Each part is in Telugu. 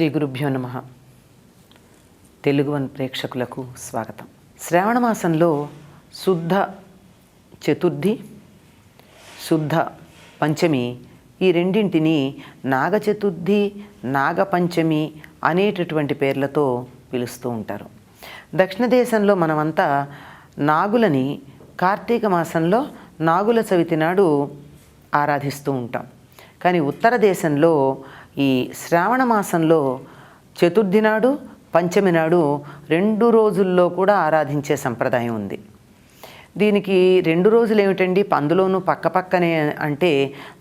శ్రీ గురుభ్యో నమః. తెలుగు వన్ ప్రేక్షకులకు స్వాగతం. శ్రావణ మాసంలో శుద్ధ చతుర్థి, శుద్ధ పంచమి ఈ రెండింటిని నాగ చతుర్థి, నాగ పంచమి అనేటటువంటి పేర్లతో పిలుస్తూ ఉంటారు. దక్షిణ దేశంలో మనమంతా నాగులని కార్తీక మాసంలో నాగుల చవితి నాడు ఆరాధిస్తూ ఉంటాం. కానీ ఉత్తర దేశంలో ఈ శ్రావణ మాసంలో చతుర్థి నాడు, పంచమి నాడు 2 రోజుల్లో కూడా ఆరాధించే సంప్రదాయం ఉంది. దీనికి 2 రోజులు ఏమిటండి, అందులోనూ పక్కపక్కనే అంటే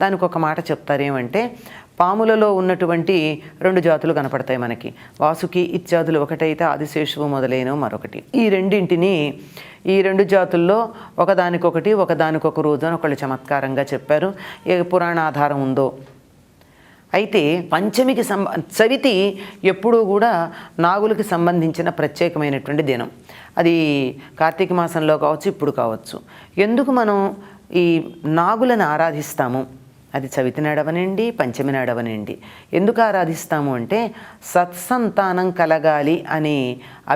దానికి ఒక మాట చెప్తారేమంటే, పాములలో ఉన్నటువంటి 2 జాతులు కనపడతాయి మనకి. వాసుకి ఇత్యాదులు ఒకటైతే ఆదిశేషువు మొదలైనవి మరొకటి. ఈ రెండింటిని ఈ 2 జాతుల్లో ఒకదానికొక రోజు అని ఒకళ్ళు చమత్కారంగా చెప్పారు. ఏ పురాణ ఆధారం ఉందో. అయితే పంచమికి చవితి ఎప్పుడూ కూడా నాగులకి సంబంధించిన ప్రత్యేకమైనటువంటి దినం. అది కార్తీక మాసంలో కావచ్చు, ఇప్పుడు కావచ్చు. ఎందుకు మనం ఈ నాగులను ఆరాధిస్తాము? అది చవితి నాడవనండి, పంచమి నాడవనండి. ఎందుకు ఆరాధిస్తాము అంటే సత్సంతానం కలగాలి అనే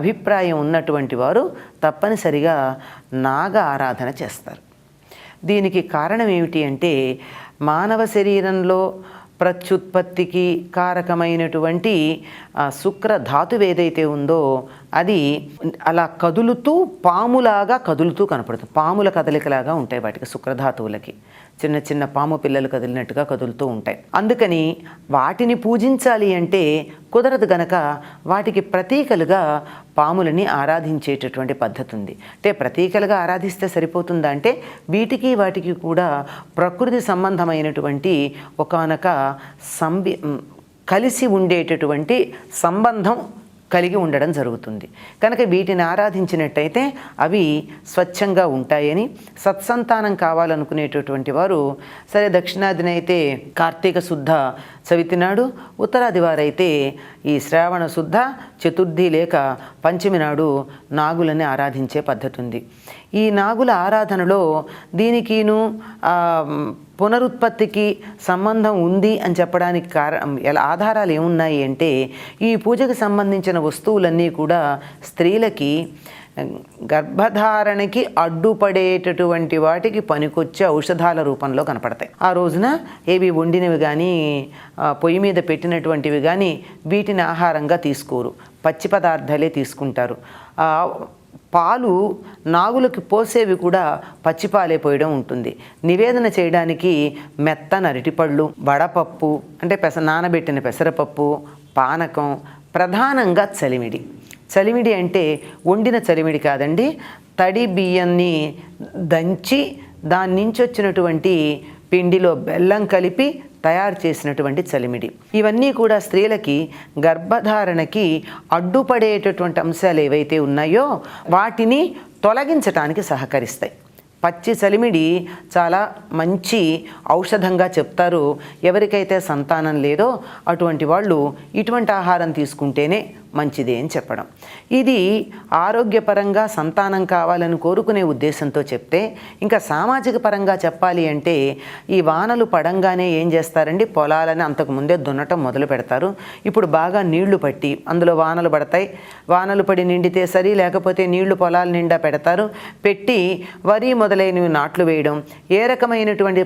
అభిప్రాయం ఉన్నటువంటి వారు తప్పనిసరిగా నాగ ఆరాధన చేస్తారు. దీనికి కారణం ఏమిటి అంటే, మానవ శరీరంలో ప్రత్యుత్పత్తికి కారకమైనటువంటి శుక్ర ధాతువు ఏదైతే ఉందో అది అలా కదులుతూ పాములాగా కదులుతూ కనపడుతుంది. పాముల కదలికలాగా ఉంటాయి వాటికి, శుక్రధాతువులకి. చిన్న చిన్న పాము పిల్లలు కదిలినట్టుగా కదులుతూ ఉంటాయి. అందుకని వాటిని పూజించాలి అంటే కుదరదు గనక వాటికి ప్రతీకలుగా పాములని ఆరాధించేటటువంటి పద్ధతి ఉంది. అంటే ప్రతీకలుగా ఆరాధిస్తే సరిపోతుందా అంటే, వీటికి వాటికి కూడా ప్రకృతి సంబంధమైనటువంటి ఒకానొక కలిసి ఉండేటటువంటి సంబంధం కలిగి ఉండడం జరుగుతుంది. కనుక వీటిని ఆరాధించినట్టయితే అవి స్వచ్ఛంగా ఉంటాయని, సత్సంతానం కావాలనుకునేటటువంటి వారు సరే దక్షిణాదినైతే కార్తీక శుద్ధ చవితి నాడు, ఉత్తరాది వారైతే ఈ శ్రావణ శుద్ధ చతుర్థి లేక పంచమి నాడు నాగులని ఆరాధించే పద్ధతి ఉంది. ఈ నాగుల ఆరాధనలో దీనికిను పునరుత్పత్తికి సంబంధం ఉంది అని చెప్పడానికి ఆధారాలు ఏమున్నాయి అంటే, ఈ పూజకు సంబంధించిన వస్తువులన్నీ కూడా స్త్రీలకి గర్భధారణకి అడ్డుపడేటటువంటి వాటికి పనికొచ్చే ఔషధాల రూపంలో కనపడతాయి. ఆ రోజున ఏవి వండినవి కానీ, పొయ్యి మీద పెట్టినటువంటివి కానీ వీటిని ఆహారంగా తీసుకోరు, పచ్చి పదార్థాలే తీసుకుంటారు. పాలు నాగులకి పోసేవి కూడా పచ్చిపాలే పోయడం ఉంటుంది. నివేదన చేయడానికి మెత్తని అరటిపళ్ళు, వడపప్పు అంటే నానబెట్టిన పెసరపప్పు, పానకం, ప్రధానంగా చలిమిడి. చలిమిడి అంటే వండిన చలిమిడి కాదండి, తడి బియ్యాన్ని దంచి దాని నుంచి వచ్చినటువంటి పిండిలో బెల్లం కలిపి తయారు చేసినటువంటి చలిమిడి. ఇవన్నీ కూడా స్త్రీలకి గర్భధారణకి అడ్డుపడేటటువంటి అంశాలు ఏవైతే ఉన్నాయో వాటిని తొలగించటానికి సహకరిస్తాయి. పచ్చి చలిమిడి చాలా మంచి ఔషధంగా చెప్తారు. ఎవరికైతే సంతానం లేదో అటువంటి వాళ్ళు ఇటువంటి ఆహారం తీసుకుంటేనే మంచిది అని చెప్పడం. ఇది ఆరోగ్యపరంగా సంతానం కావాలని కోరుకునే ఉద్దేశంతో చెప్తే, ఇంకా సామాజిక పరంగా చెప్పాలి అంటే ఈ వానలు పడంగానే ఏం చేస్తారండి, పొలాలని అంతకుముందే దున్నటం మొదలు పెడతారు. ఇప్పుడు బాగా నీళ్లు పట్టి అందులో వానలు పడతాయి. వానలు పడి నిండితే సరి, లేకపోతే నీళ్లు పొలాల నిండా పెడతారు. పెట్టి వరి మొదలైనవి నాట్లు వేయడం, ఏ రకమైనటువంటి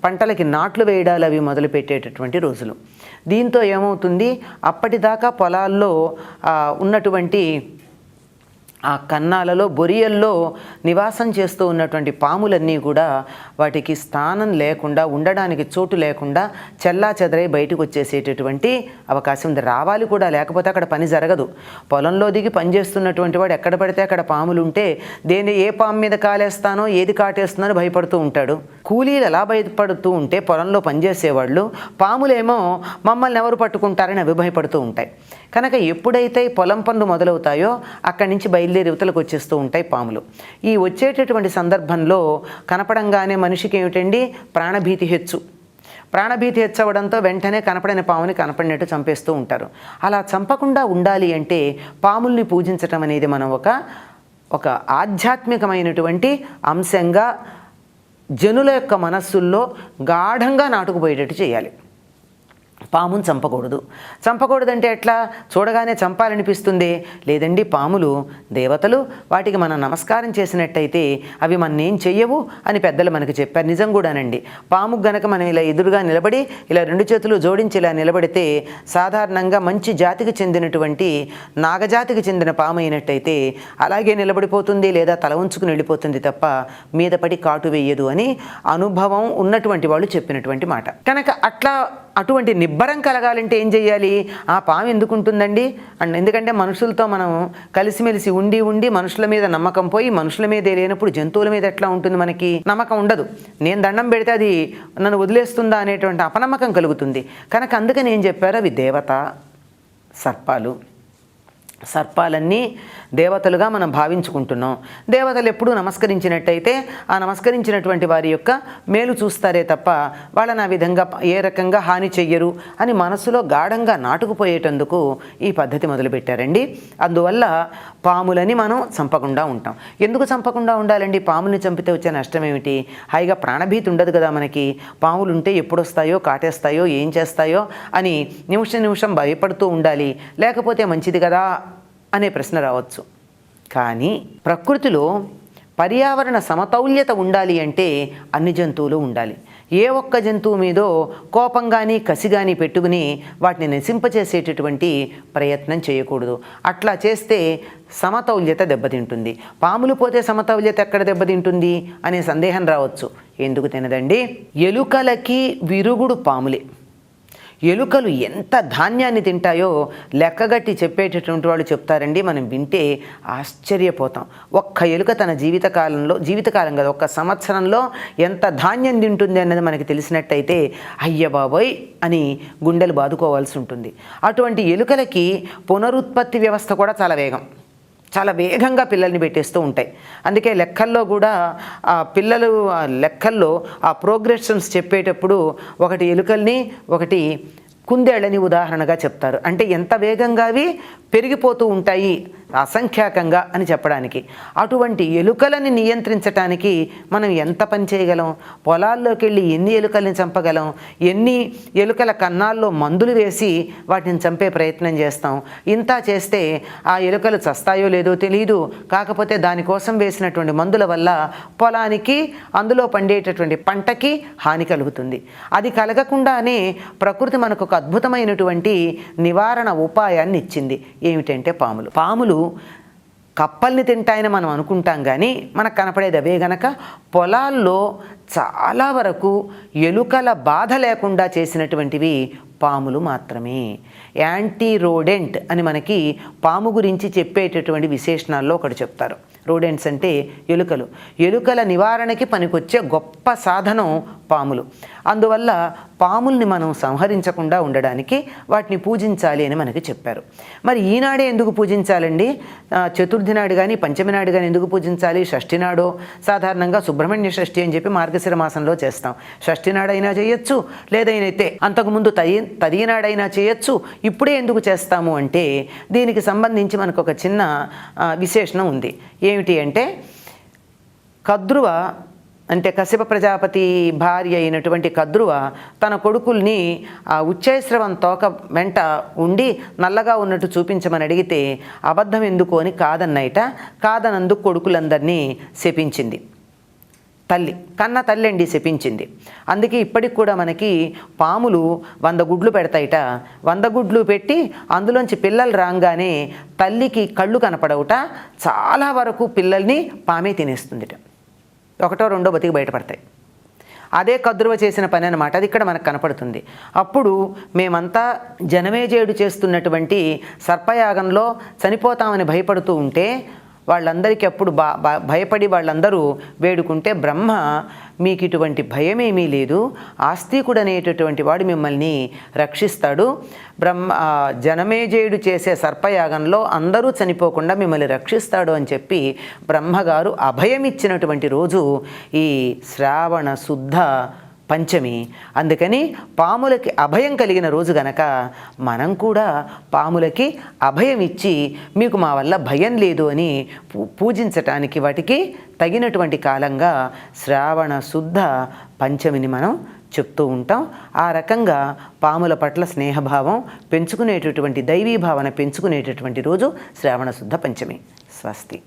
పంటలకి నాట్లు వేయడాలు అవి మొదలు పెట్టేటటువంటి రోజులు. దీంతో ఏమవుతుంది, అప్పటిదాకా పొలాల్లో ఉన్నటువంటి ఆ కన్నాలలో, బొరియల్లో నివాసం చేస్తూ ఉన్నటువంటి పాములన్నీ కూడా వాటికి స్థానం లేకుండా, ఉండడానికి చోటు లేకుండా చెల్లా చెదరై బయటకు వచ్చేసేటటువంటి అవకాశం ఉంది. రావాలి కూడా, లేకపోతే అక్కడ పని జరగదు. పొలంలో దిగి పనిచేస్తున్నటువంటి వాడు ఎక్కడ పడితే అక్కడ పాములు ఉంటే ఏ పాము మీద కాలేస్తానో, ఏది కాటేస్తుందో భయపడుతూ ఉంటాడు. కూలీలు ఎలా భయపడుతూ ఉంటే పొలంలో పనిచేసేవాళ్ళు, పాములేమో మమ్మల్ని ఎవరు పట్టుకుంటారని అవి భయపడుతూ ఉంటాయి. కనుక ఎప్పుడైతే పొలం పనులు మొదలవుతాయో అక్కడి నుంచి బయలుదేరి యువతలకు వచ్చేస్తూ ఉంటాయి పాములు. ఈ వచ్చేటటువంటి సందర్భంలో కనపడంగానే మనిషికి ఏమిటండి, ప్రాణభీతి హెచ్చవడంతో వెంటనే కనపడిన పాముని కనపడినట్టు చంపేస్తూ ఉంటారు. అలా చంపకుండా ఉండాలి అంటే పాముల్ని పూజించటం అనేది మనం ఒక ఆధ్యాత్మికమైనటువంటి అంశంగా జనుల యొక్క మనస్సుల్లో గాఢంగా నాటుకుపోయేటట్టు చేయాలి. పామును చంపకూడదు. చంపకూడదంటే ఎట్లా? చూడగానే చంపాలనిపిస్తుంది. లేదండి, పాములు దేవతలు, వాటికి మనం నమస్కారం చేసినట్టయితే అవి మననేం చెయ్యవు అని పెద్దలు మనకు చెప్పారు. నిజం కూడానండి. పాముకు గనక మనం ఇలా ఎదురుగా నిలబడి ఇలా 2 చేతులు జోడించి ఇలా నిలబడితే సాధారణంగా మంచి జాతికి చెందినటువంటి నాగజాతికి చెందిన పాము అయినట్టయితే అలాగే నిలబడిపోతుంది, లేదా తల ఉంచుకుని వెళ్ళిపోతుంది తప్ప మీద పడి కాటు వేయదు అని అనుభవం ఉన్నటువంటి వాళ్ళు చెప్పినటువంటి మాట. కనుక అటువంటి నిబ్బరం కలగాలంటే ఏం చెయ్యాలి? ఆ పాము ఎందుకుంటుందండి ఎందుకంటే మనుషులతో మనం కలిసిమెలిసి ఉండి మనుషుల మీద నమ్మకం పోయి మనుషుల మీదే లేనప్పుడు జంతువుల మీద ఎట్లా ఉంటుంది? మనకి నమ్మకం ఉండదు. నేను దండం పెడితే అది నన్ను వదిలేస్తుందా అనేటువంటి అపనమ్మకం కలుగుతుంది. కనుక అందుకని ఏం చెప్పారు? అవి దేవత సర్పాలన్నీ దేవతలుగా మనం భావించుకుంటున్నాం. దేవతలు ఎప్పుడూ నమస్కరించినట్టయితే ఆ నమస్కరించినటువంటి వారి యొక్క మేలు చూస్తారే తప్ప వాళ్ళని ఆ విధంగా ఏ రకంగా హాని చెయ్యరు అని మనసులో గాఢంగా నాటుకుపోయేటందుకు ఈ పద్ధతి మొదలుపెట్టారండి. అందువల్ల పాములని మనం చంపకుండా ఉంటాం. ఎందుకు చంపకుండా ఉండాలండి? పాముని చంపితే వచ్చే నష్టం ఏమిటి? హాయిగా ప్రాణభీతి ఉండదు కదా మనకి. పాములు ఉంటే ఎప్పుడు వస్తాయో, కాటేస్తాయో, ఏం చేస్తాయో అని నిమిషం భయపడుతూ ఉండాలి. లేకపోతే మంచిది కదా అనే ప్రశ్న రావచ్చు. కానీ ప్రకృతిలో పర్యావరణ సమతౌల్యత ఉండాలి అంటే అన్ని జంతువులు ఉండాలి. ఏ ఒక్క జంతువు మీదో కోపం కానీ కసి కానీ పెట్టుకుని వాటిని నశింపచేసేటటువంటి ప్రయత్నం చేయకూడదు. అట్లా చేస్తే సమతౌల్యత దెబ్బతింటుంది. పాములు పోతే సమతౌల్యత ఎక్కడ దెబ్బతింటుంది అనే సందేహం రావచ్చు. ఎందుకు తినదండి? ఎలుకలకి విరుగుడు పాములే. ఎలుకలు ఎంత ధాన్యాన్ని తింటాయో లెక్కగట్టి చెప్పేటటువంటి వాళ్ళు చెప్తారండి. మనం వింటే ఆశ్చర్యపోతాం. ఒక్క ఎలుక తన జీవితకాలం కదా, ఒక్క సంవత్సరంలో ఎంత ధాన్యం తింటుంది అన్నది మనకి తెలిసినట్టయితే అయ్య బాబోయ్ అని గుండెలు బాదుకోవాల్సి ఉంటుంది. అటువంటి ఎలుకలకి పునరుత్పత్తి వ్యవస్థ కూడా చాలా వేగంగా పిల్లల్ని పెట్టేస్తూ ఉంటాయి. అందుకే లెక్కల్లో కూడా పిల్లలు లెక్కల్లో ఆ ప్రోగ్రెషన్స్ చెప్పేటప్పుడు ఒకటి ఎలుకల్ని ఒకటి కుందేళ్ళని ఉదాహరణగా చెప్తారు. అంటే ఎంత వేగంగా అవి పెరిగిపోతూ ఉంటాయి అసంఖ్యాకంగా అని చెప్పడానికి. అటువంటి ఎలుకలని నియంత్రించడానికి మనం ఎంత పని చేయగలం? పొలాల్లోకి వెళ్ళి ఎన్ని ఎలుకల్ని చంపగలం? ఎన్ని ఎలుకల కన్నాల్లో మందులు వేసి వాటిని చంపే ప్రయత్నం చేస్తాం? ఇంత చేస్తే ఆ ఎలుకలు చస్తాయో లేదో తెలియదు. కాకపోతే దానికోసం వేసినటువంటి మందుల వల్ల పొలానికి, అందులో పండేటటువంటి పంటకి హాని కలుగుతుంది. అది కలగకుండానే ప్రకృతి మనకు ఒక అద్భుతమైనటువంటి నివారణ ఉపాయాన్ని ఇచ్చింది. ఏమిటంటే పాములు కప్పల్ని తింటాయని మనం అనుకుంటాం, కానీ మనకు కనపడేది అవే గనక పొలాల్లో చాలా వరకు ఎలుకల బాధ లేకుండా చేసినటువంటివి పాములు మాత్రమే. యాంటీ రోడెంట్ అని మనకి పాము గురించి చెప్పేటటువంటి విశేషణాల్లో ఒకటి చెప్తారు. రోడెంట్స్ అంటే ఎలుకల నివారణకి పనికొచ్చే గొప్ప సాధనం పాములు. అందువల్ల పాముల్ని మనం సంహరించకుండా ఉండడానికి వాటిని పూజించాలి అని మనకి చెప్పారు. మరి ఈనాడే ఎందుకు పూజించాలండి? చతుర్థి నాడు కానీ పంచమి నాడు కానీ ఎందుకు పూజించాలి? షష్ఠి నాడో, సాధారణంగా సుబ్రహ్మణ్య షష్ఠి అని చెప్పి మార్గశిర మాసంలో చేస్తాం. షష్ఠి నాడైనా చేయొచ్చు, లేదైతే అంతకుముందు తదినాడైనా చేయొచ్చు. ఇప్పుడే ఎందుకు చేస్తాము అంటే దీనికి సంబంధించి మనకు ఒక చిన్న విశేషణం ఉంది. ఏమిటి అంటే, కద్రువ అంటే కశ్యప ప్రజాపతి భార్య అయినటువంటి కద్రువ తన కొడుకుల్ని ఉచ్చైశ్రవం తోక వెంట ఉండి నల్లగా ఉన్నట్టు చూపించమని అడిగితే అబద్ధం ఎందుకు అని కాదనందుకు కొడుకులందరినీ శపించింది. కన్న తల్లి అండి శపించింది. అందుకే ఇప్పటికి కూడా మనకి పాములు 100 గుడ్లు పెడతాయిట. 100 గుడ్లు పెట్టి అందులోంచి పిల్లలు రాగానే తల్లికి కళ్ళు కనపడవుట. చాలా వరకు పిల్లల్ని పామే తినేస్తుందిట. 1, 2 బతికి బయటపడతాయి. అదే కద్రువ చేసిన పని అన్నమాట. అది ఇక్కడ మనకు కనపడుతుంది. అప్పుడు మేమంతా జనమేజయుడు చేస్తున్నటువంటి సర్పయాగంలో చనిపోతామని భయపడుతూ ఉంటే వాళ్ళందరికీ అప్పుడు భయపడి వాళ్ళందరూ వేడుకుంటే బ్రహ్మ మీకు ఇటువంటి భయమేమీ లేదు, ఆస్తికుడు అనేటటువంటి వాడు మిమ్మల్ని రక్షిస్తాడు. జనమేజయుడు చేసే సర్పయాగంలో అందరూ చనిపోకుండా మిమ్మల్ని రక్షిస్తాడు అని చెప్పి బ్రహ్మగారు అభయం ఇచ్చినటువంటి రోజు ఈ శ్రావణ శుద్ధ పంచమి. అందుకని పాములకి అభయం కలిగిన రోజు గనక మనం కూడా పాములకి అభయం ఇచ్చి మీకు మా వల్ల భయం లేదు అని పూజించటానికి వాటికి తగినటువంటి కాలంగా శ్రావణ శుద్ధ పంచమిని మనం చెప్తూ ఉంటాం. ఆ రకంగా పాముల పట్ల స్నేహభావం పెంచుకునేటటువంటి దైవీ భావన పెంచుకునేటటువంటి రోజు శ్రావణ శుద్ధ పంచమి. స్వస్తి.